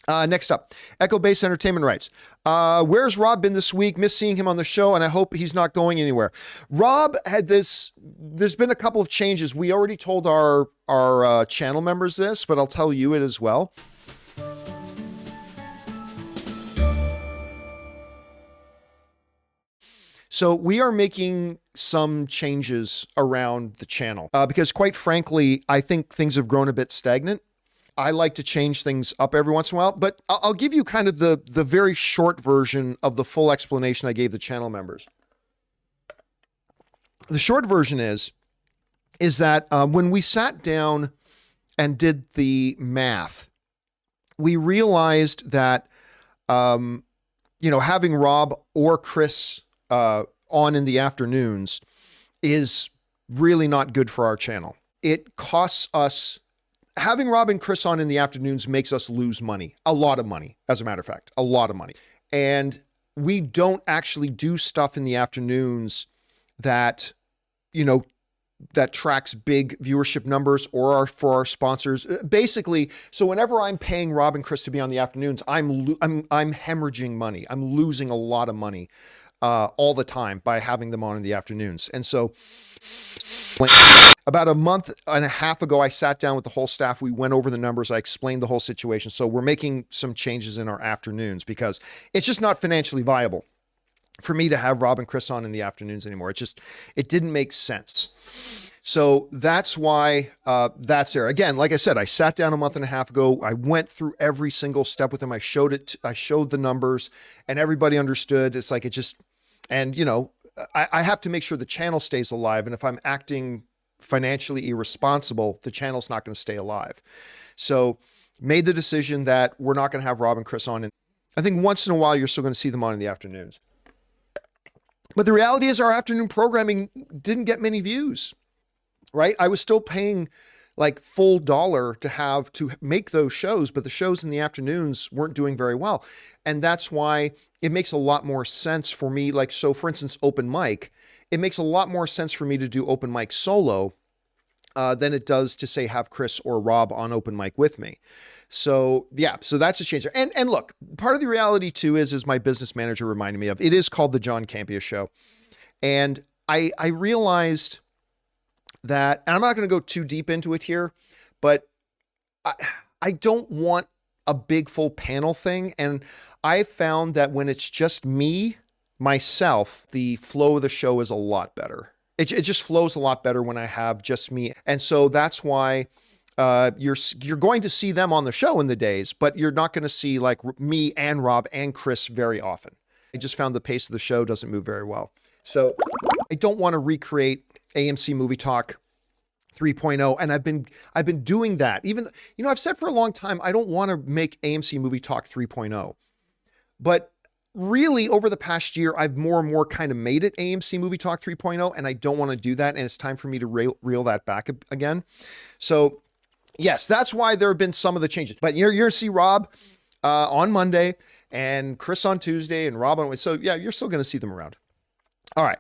Next up, Echo Base Entertainment writes, where's Rob been this week? Miss seeing him on the show, and I hope he's not going anywhere. Rob had there's been a couple of changes. We already told our channel members this, but I'll tell you it as well. So we are making some changes around the channel because quite frankly, I think things have grown a bit stagnant. I like to change things up every once in a while, but I'll give you kind of the very short version of the full explanation I gave the channel members. The short version is that when we sat down and did the math, we realized that, having Rob or Kris on in the afternoons is really not good for our channel. It costs us. Having Rob and Kris on in the afternoons makes us lose money, a lot of money, as a matter of fact, a lot of money. And we don't actually do stuff in the afternoons that, that tracks big viewership numbers or are for our sponsors. Basically, so whenever I'm paying Rob and Kris to be on the afternoons, I'm hemorrhaging money. I'm losing a lot of money all the time by having them on in the afternoons. And so about a month and a half ago, I sat down with the whole staff. We went over the numbers. I explained the whole situation. So we're making some changes in our afternoons because it's just not financially viable for me to have Rob and Kris on in the afternoons anymore. It didn't make sense. So that's why that's there. Again, like I said, I sat down a month and a half ago. I went through every single step with them. I showed the numbers and everybody understood. It's like, I have to make sure the channel stays alive. And if I'm acting financially irresponsible, the channel's not going to stay alive. So made the decision that we're not going to have Rob and Kris on. And I think once in a while, you're still going to see them on in the afternoons. But the reality is our afternoon programming didn't get many views, right? I was still paying like full dollar to make those shows, but the shows in the afternoons weren't doing very well. And that's why it makes a lot more sense for me. Like, so for instance, open mic, it makes a lot more sense for me to do open mic solo than it does to say have Kris or Rob on open mic with me. So yeah, so that's a change. And look, part of the reality too is my business manager reminded me of, it is called the John Campea Show. And I realized that, and I'm not going to go too deep into it here, but I don't want a big full panel thing. And I found that when it's just myself, the flow of the show is a lot better. It just flows a lot better when I have just me. And so that's why you're going to see them on the show in the days, but you're not going to see like me and Rob and Kris very often. I just found the pace of the show doesn't move very well. So I don't want to recreate AMC Movie Talk 3.0. And I've been doing that. Even, I've said for a long time, I don't want to make AMC Movie Talk 3.0, but really over the past year, I've more and more kind of made it AMC Movie Talk 3.0, and I don't want to do that. And it's time for me to reel that back again. So yes, that's why there have been some of the changes, but you're going to see Rob on Monday and Kris on Tuesday and Rob on, so yeah, you're still going to see them around. All right.